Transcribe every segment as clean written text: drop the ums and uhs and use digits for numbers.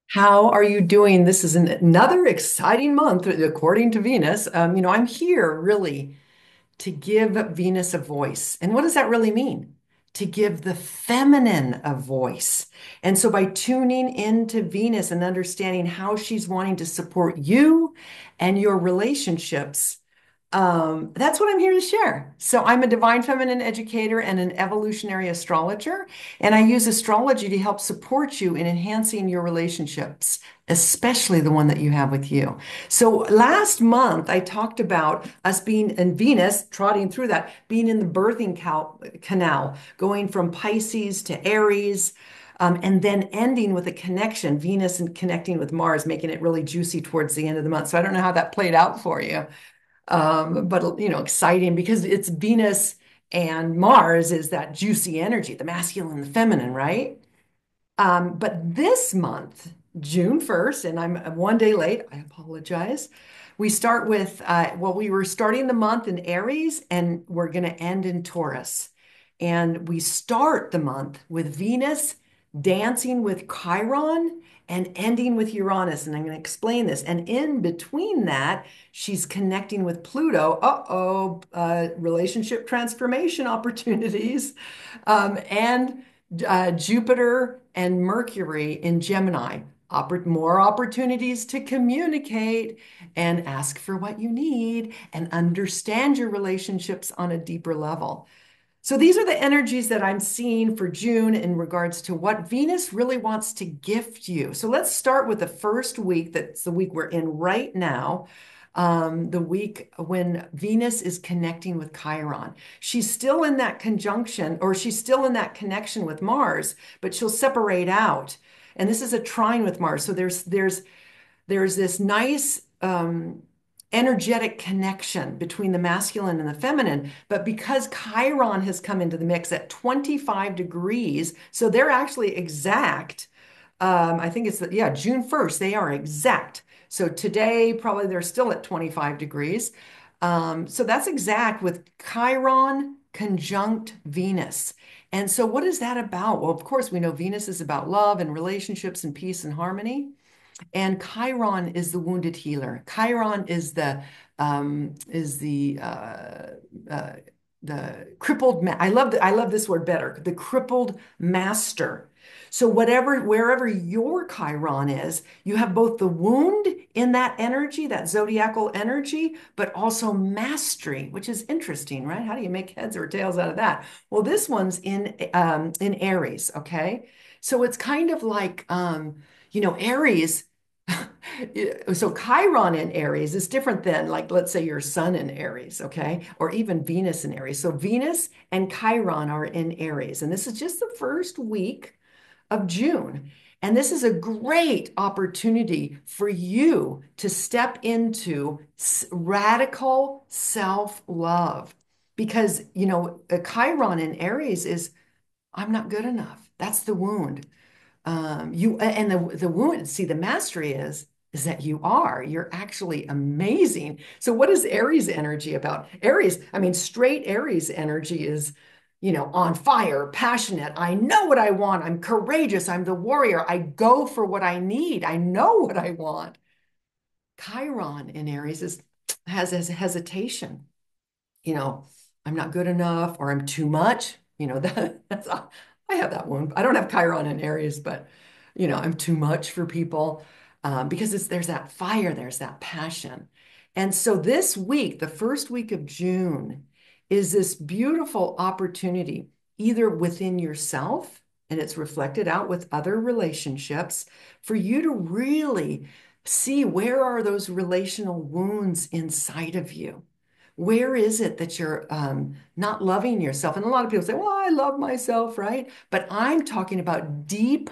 How are you doing? This is another exciting month, according to Venus. I'm here really to give Venus a voice. And what does that really mean? To give the feminine a voice. And so by tuning into Venus and understanding how she's wanting to support you and your relationships, that's what I'm here to share. So I'm a divine feminine educator and an evolutionary astrologer, and I use astrology to help support you in enhancing your relationships, especially the one that you have with you. So last month I talked about us being in Venus, trotting through that, being in the canal, going from Pisces to Aries. And then ending with a connection, Venus and connecting with Mars, making it really juicy towards the end of the month. So I don't know how that played out for you. But exciting because it's Venus and Mars is that juicy energy, the masculine and the feminine, right? But this month, June 1st, and I'm one day late, I apologize. We start with, we were starting the month in Aries and we're going to end in Taurus. And we start the month with Venus dancing with Chiron and ending with Uranus. And I'm going to explain this. And in between that, she's connecting with Pluto. Relationship transformation opportunities. And Jupiter and Mercury in Gemini. More opportunities to communicate and ask for what you need and understand your relationships on a deeper level. So these are the energies that I'm seeing for June in regards to what Venus really wants to gift you. So let's start with the first week. That's the week we're in right now. The week when Venus is connecting with Chiron. She's still in that conjunction, or she's still in that connection with Mars, but she'll separate out. And this is a trine with Mars. So there's this nice energetic connection between the masculine and the feminine. But because Chiron has come into the mix at 25 degrees, so they're actually exact. I think it's June 1st, they are exact. So today, probably they're still at 25 degrees. So that's exact with Chiron conjunct Venus. And so, what is that about? Well, of course, we know Venus is about love and relationships and peace and harmony. And Chiron is the wounded healer. Chiron is um, is the uh, uh, the crippled. I love this word better. The crippled master. So wherever your Chiron is, you have both the wound in that energy, that zodiacal energy, but also mastery, which is interesting, right? How do you make heads or tails out of that? Well, this one's in Aries. Okay, so it's kind of like Aries. So Chiron in Aries is different than, like, let's say your sun in Aries, okay? Or even Venus in Aries. So Venus and Chiron are in Aries. And this is just the first week of June. And this is a great opportunity for you to step into radical self-love. Because, a Chiron in Aries is, I'm not good enough. That's the wound. The wound, see, the mastery is that you're actually amazing. So what is Aries energy about? Aries, I mean, straight Aries energy is, on fire, passionate. I know what I want. I'm courageous. I'm the warrior. I go for what I need. I know what I want. Chiron in Aries has hesitation. You know, I'm not good enough or I'm too much. I have that one. I don't have Chiron in Aries, but I'm too much for people because there's that fire, there's that passion. And so this week, the first week of June, is this beautiful opportunity, either within yourself, and it's reflected out with other relationships, for you to really see where are those relational wounds inside of you. Where is it that you're not loving yourself? And a lot of people say, well, I love myself, right? But I'm talking about deep,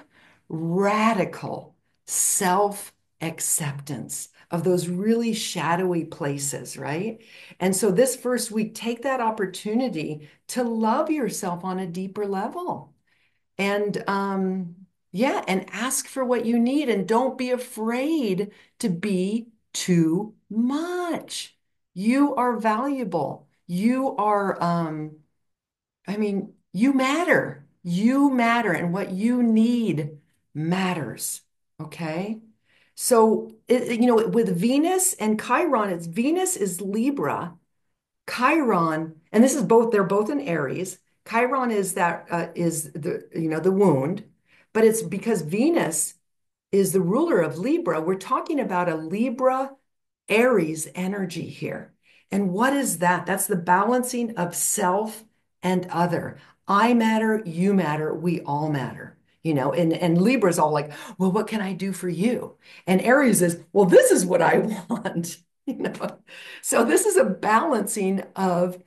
radical self-acceptance of those really shadowy places, right? And so this first week, take that opportunity to love yourself on a deeper level. And yeah, and ask for what you need and don't be afraid to be too much. You are valuable. You matter. You matter, and what you need matters. Okay. So, with Venus and Chiron, it's Venus is Libra, Chiron, and this is both, they're both in Aries. Chiron is the wound, but it's because Venus is the ruler of Libra. We're talking about a Libra Aries energy here. And what is that? That's the balancing of self and other. I matter, you matter, we all matter. And Libra's all like, well, what can I do for you? And Aries is, well, this is what I want. You know. So this is a balancing of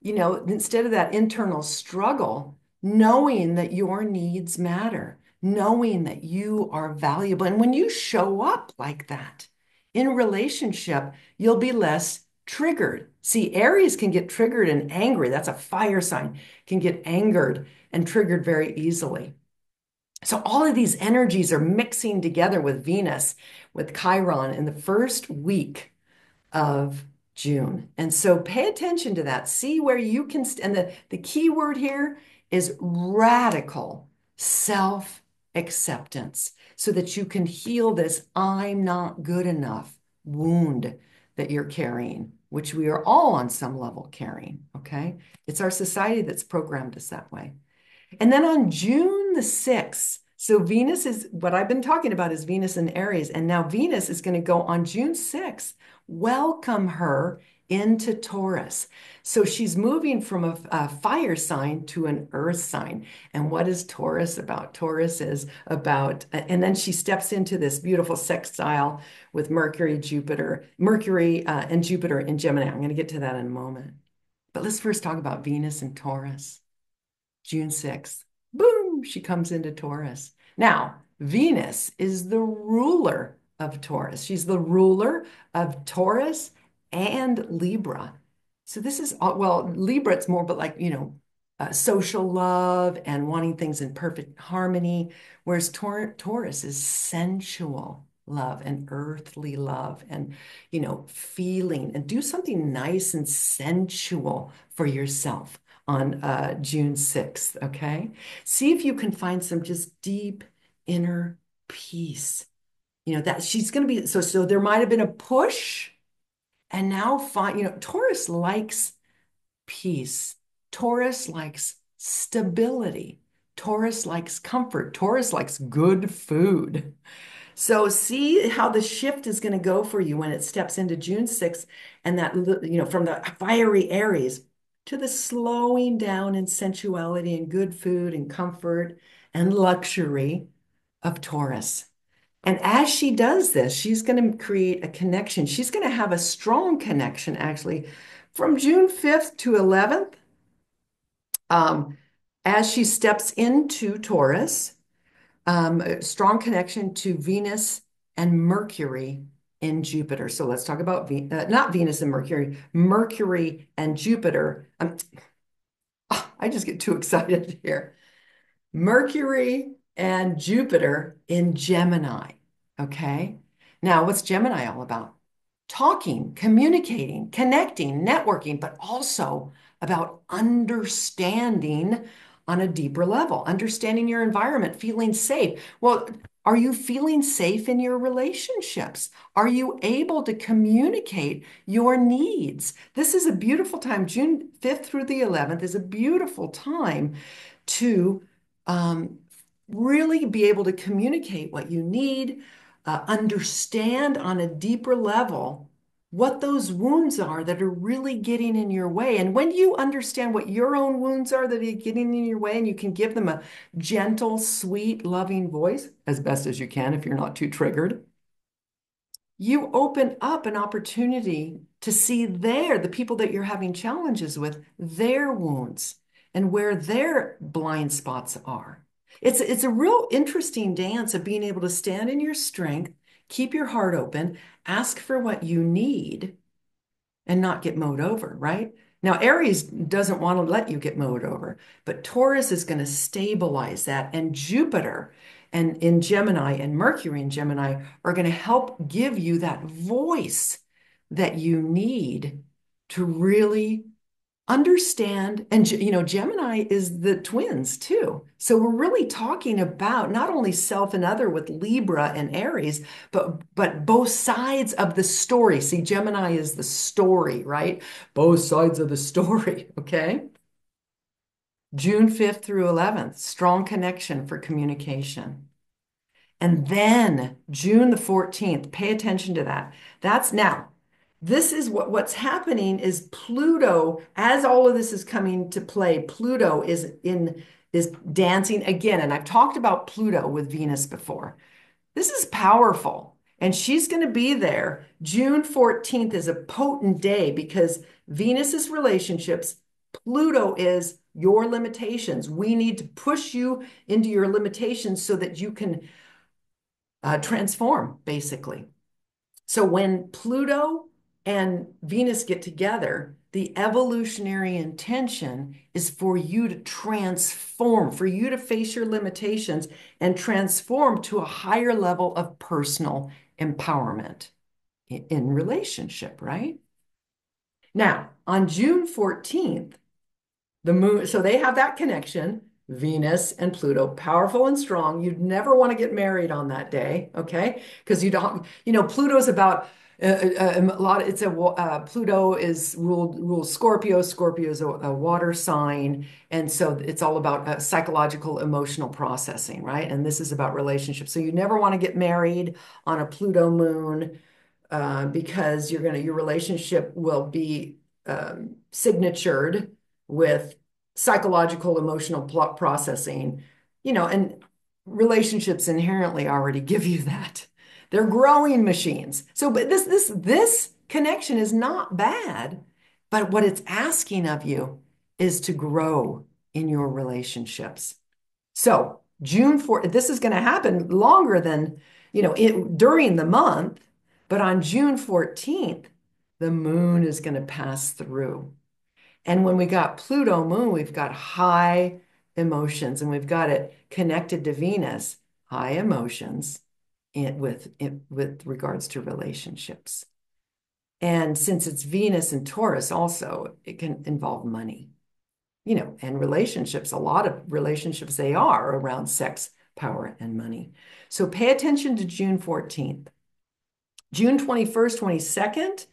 instead of that internal struggle, knowing that your needs matter, knowing that you are valuable. And when you show up like that in relationship, you'll be less triggered. See, Aries can get triggered and angry. That's a fire sign, can get angered and triggered very easily. So all of these energies are mixing together with Venus, with Chiron in the first week of June. And so pay attention to that. See where you can, and the key word here is radical self-acceptance so that you can heal this I'm not good enough wound that you're carrying, which we are all on some level carrying. Okay. It's our society that's programmed us that way. And then on June the 6th, so Venus is what I've been talking about is Venus in Aries. And now Venus is going to go on June 6th, welcome her into Taurus. So she's moving from a fire sign to an earth sign. And what is Taurus about? Taurus is about, and then she steps into this beautiful sextile with Mercury, and Jupiter in Gemini. I'm going to get to that in a moment. But let's first talk about Venus and Taurus. June 6th, boom, she comes into Taurus. Now, Venus is the ruler of Taurus. She's the ruler of Taurus and Libra. So this is, well, Libra, it's more, but like, social love and wanting things in perfect harmony, whereas Taurus is sensual love and earthly love and, feeling and do something nice and sensual for yourself on June 6th, okay? See if you can find some just deep inner peace. That she's going to be, so there might have been a push and now find, Taurus likes peace. Taurus likes stability. Taurus likes comfort. Taurus likes good food. So see how the shift is going to go for you when it steps into June 6th and that, from the fiery Aries to the slowing down in sensuality and good food and comfort and luxury of Taurus. And as she does this, she's going to create a connection. She's going to have a strong connection actually from June 5th to 11th. Um, as she steps into Taurus, a strong connection to Venus and Mercury in Jupiter. So let's talk about not Venus and Mercury, Mercury and Jupiter. I just get too excited here. Mercury and Jupiter in Gemini. Okay. Now, what's Gemini all about? Talking, communicating, connecting, networking, but also about understanding on a deeper level, understanding your environment, feeling safe. Well, are you feeling safe in your relationships? Are you able to communicate your needs? This is a beautiful time. June 5th through the 11th is a beautiful time to um, really be able to communicate what you need, understand on a deeper level what those wounds are that are really getting in your way. And when you understand what your own wounds are that are getting in your way, and you can give them a gentle, sweet, loving voice as best as you can if you're not too triggered, you open up an opportunity to see the people that you're having challenges with, their wounds and where their blind spots are. It's a real interesting dance of being able to stand in your strength, keep your heart open, ask for what you need, and not get mowed over, right? Now, Aries doesn't want to let you get mowed over, but Taurus is going to stabilize that. And Jupiter and in Gemini and Mercury in Gemini are going to help give you that voice that you need to really understand, and Gemini is the twins too. So we're really talking about not only self and other with Libra and Aries, but both sides of the story. See, Gemini is the story, right? Both sides of the story, okay? June 5th through 11th, strong connection for communication. And then June the 14th, pay attention to that. That's now. This is what's happening is Pluto, as all of this is coming to play, Pluto is dancing again. And I've talked about Pluto with Venus before. This is powerful. And she's going to be there. June 14th is a potent day because Venus is relationships. Pluto is your limitations. We need to push you into your limitations so that you can transform, basically. So when Pluto and Venus get together, the evolutionary intention is for you to transform, for you to face your limitations and transform to a higher level of personal empowerment in relationship, right? Now, on June 14th, the moon, so they have that connection, Venus and Pluto, powerful and strong. You'd never want to get married on that day, okay? Because you don't, Pluto's about a lot. It's a Pluto is rules Scorpio. Scorpio is a water sign, and so it's all about psychological, emotional processing, right? And this is about relationships. So you never want to get married on a Pluto moon because your relationship will be signatured with psychological, emotional processing, and relationships inherently already give you that. They're growing machines. So, but this connection is not bad, but what it's asking of you is to grow in your relationships. So, June 4th, this is going to happen longer than, during the month, but on June 14th, the moon is going to pass through. And when we got Pluto moon, we've got high emotions and we've got it connected to Venus, high emotions with regards to relationships. And since it's Venus and Taurus also, it can involve money, and relationships, a lot of relationships, they are around sex, power, and money. So pay attention to June 14th. June 21st, 22nd,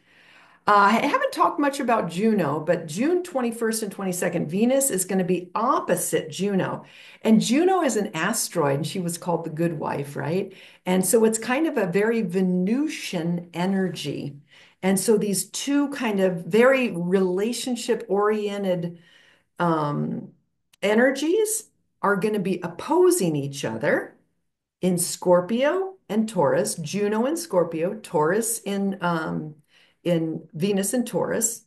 I haven't talked much about Juno, but June 21st and 22nd, Venus is going to be opposite Juno. And Juno is an asteroid, and she was called the good wife, right? And so it's kind of a very Venusian energy. And so these two kind of very relationship-oriented energies are going to be opposing each other in Scorpio and Taurus, Juno in Scorpio, Taurus in Venus and Taurus.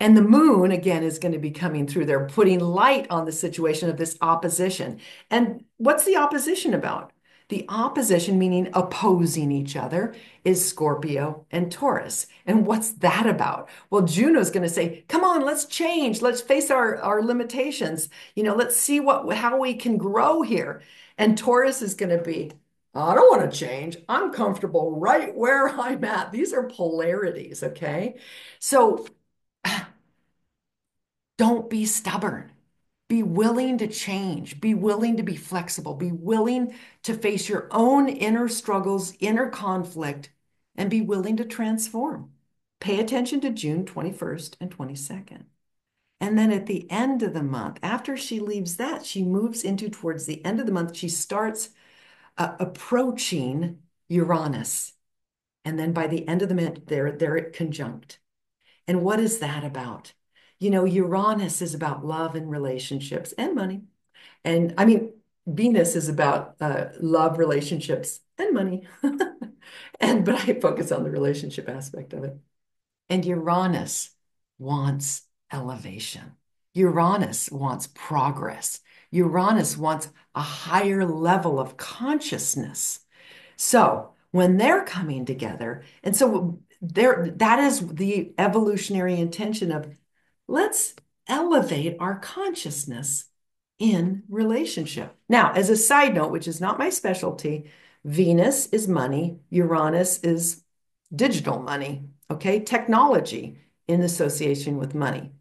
And the moon, again, is going to be coming through there, putting light on the situation of this opposition. And what's the opposition about? The opposition, meaning opposing each other, is Scorpio and Taurus. And what's that about? Well, Juno's going to say, come on, let's change. Let's face our limitations. Let's see how we can grow here. And Taurus is going to be, I don't want to change. I'm comfortable right where I'm at. These are polarities, okay? So don't be stubborn. Be willing to change. Be willing to be flexible. Be willing to face your own inner struggles, inner conflict, and be willing to transform. Pay attention to June 21st and 22nd. And then at the end of the month, after she leaves that, she moves into towards the end of the month, she starts approaching Uranus. And then by the end of the month, they're at conjunct. And what is that about? Uranus is about love and relationships and money. And I mean, Venus is about love, relationships, and money. But I focus on the relationship aspect of it. And Uranus wants elevation. Uranus wants progress. Uranus wants a higher level of consciousness. So when they're coming together, and so that is the evolutionary intention of let's elevate our consciousness in relationship. Now, as a side note, which is not my specialty, Venus is money, Uranus is digital money, okay? Technology in association with money.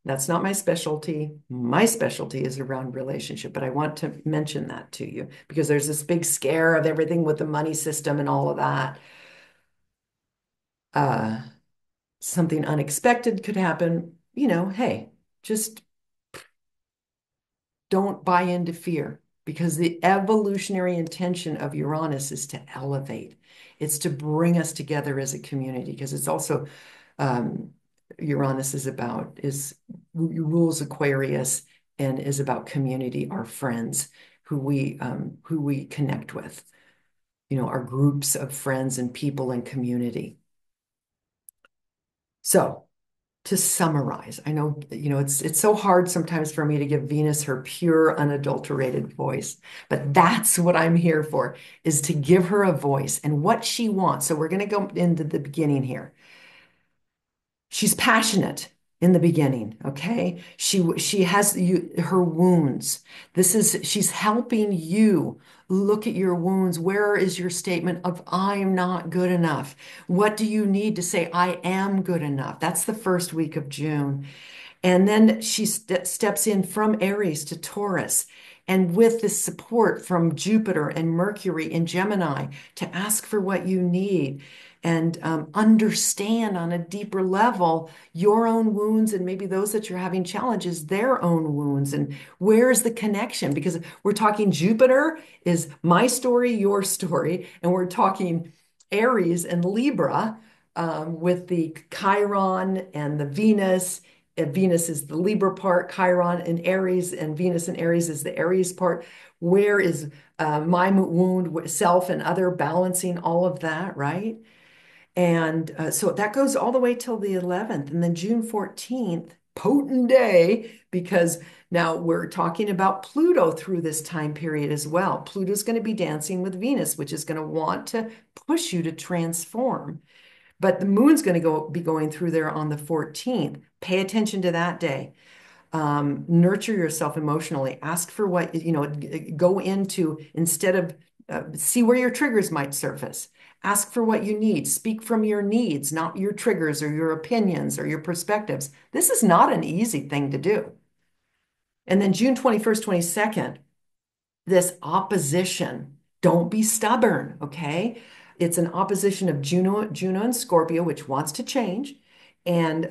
That's not my specialty. My specialty is around relationship, but I want to mention that to you because there's this big scare of everything with the money system and all of that. Uh, Something unexpected could happen. Hey, just don't buy into fear because the evolutionary intention of Uranus is to elevate. It's to bring us together as a community because it's also um, Uranus is rules Aquarius and is about community, our friends who we connect with, our groups of friends and people and community. So to summarize, I know, it's so hard sometimes for me to give Venus her pure, unadulterated voice, but that's what I'm here for, is to give her a voice and what she wants. So we're going to go into the beginning here. She's passionate in the beginning, okay? She has her wounds. She's helping you look at your wounds. Where is your statement of I'm not good enough? What do you need to say I am good enough? That's the first week of June. And then she steps in from Aries to Taurus. And with this support from Jupiter and Mercury in Gemini to ask for what you need and understand on a deeper level your own wounds and maybe those that you're having challenges, their own wounds. And where's the connection? Because we're talking Jupiter is my story, your story, and we're talking Aries and Libra with the Chiron and the Venus. Venus is the Libra part, Chiron and Aries, and Venus and Aries is the Aries part. Where is my wound, self, and other balancing all of that, right? And so that goes all the way till the 11th. And then June 14th, potent day, because now we're talking about Pluto through this time period as well. Pluto's going to be dancing with Venus, which is going to want to push you to transform. But the moon's going to be going through there on the 14th. Pay attention to that day. Nurture yourself emotionally. Ask for what, go into instead of see where your triggers might surface. Ask for what you need. Speak from your needs, not your triggers or your opinions or your perspectives. This is not an easy thing to do. And then June 21st, 22nd, this opposition. Don't be stubborn, okay? It's an opposition of Juno and Scorpio, which wants to change, and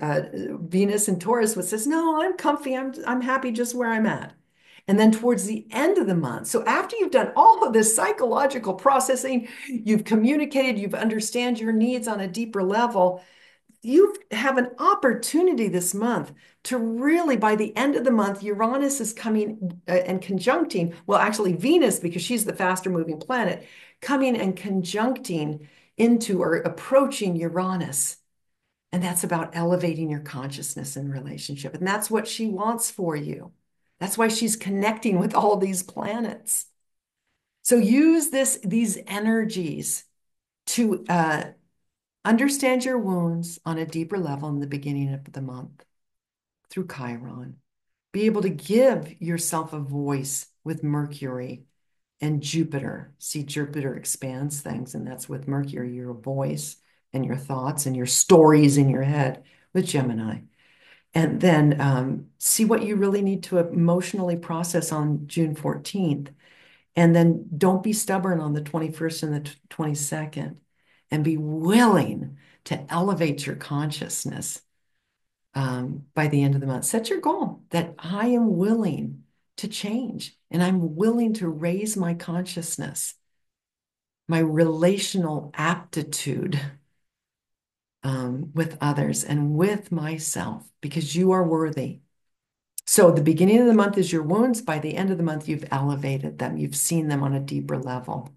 Venus and Taurus, which says, "No, I'm comfy. I'm happy just where I'm at." And then towards the end of the month, so after you've done all of this psychological processing, you've communicated, you've understand your needs on a deeper level, you have an opportunity this month to really, by the end of the month, Uranus is coming and conjuncting, well, actually Venus, because she's the faster moving planet, coming and conjuncting into or approaching Uranus. And that's about elevating your consciousness in relationship. And that's what she wants for you. That's why she's connecting with all these planets. So use these energies to understand your wounds on a deeper level in the beginning of the month through Chiron. Be able to give yourself a voice with Mercury and Jupiter. See, Jupiter expands things, and that's with Mercury, your voice and your thoughts and your stories in your head with Gemini. And then see what you really need to emotionally process on June 14th. And then don't be stubborn on the 21st and the 22nd, and be willing to elevate your consciousness by the end of the month. Set your goal that I am willing to change and I'm willing to raise my consciousness, my relational aptitude with others and with myself, because you are worthy. So the beginning of the month is your wounds. By the end of the month, you've elevated them. You've seen them on a deeper level.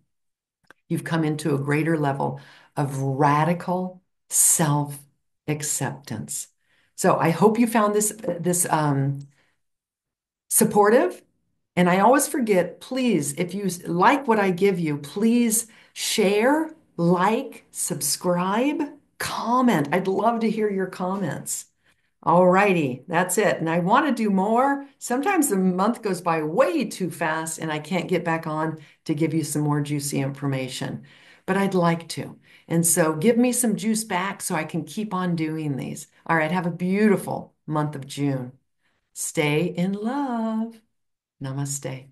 You've come into a greater level of radical self-acceptance. So I hope you found this supportive. And I always forget, please, if you like what I give you, please share, like, subscribe, comment. I'd love to hear your comments. All righty, that's it. And I want to do more. Sometimes the month goes by way too fast and I can't get back on to give you some more juicy information, but I'd like to. And so give me some juice back so I can keep on doing these. All right, have a beautiful month of June. Stay in love. Namaste.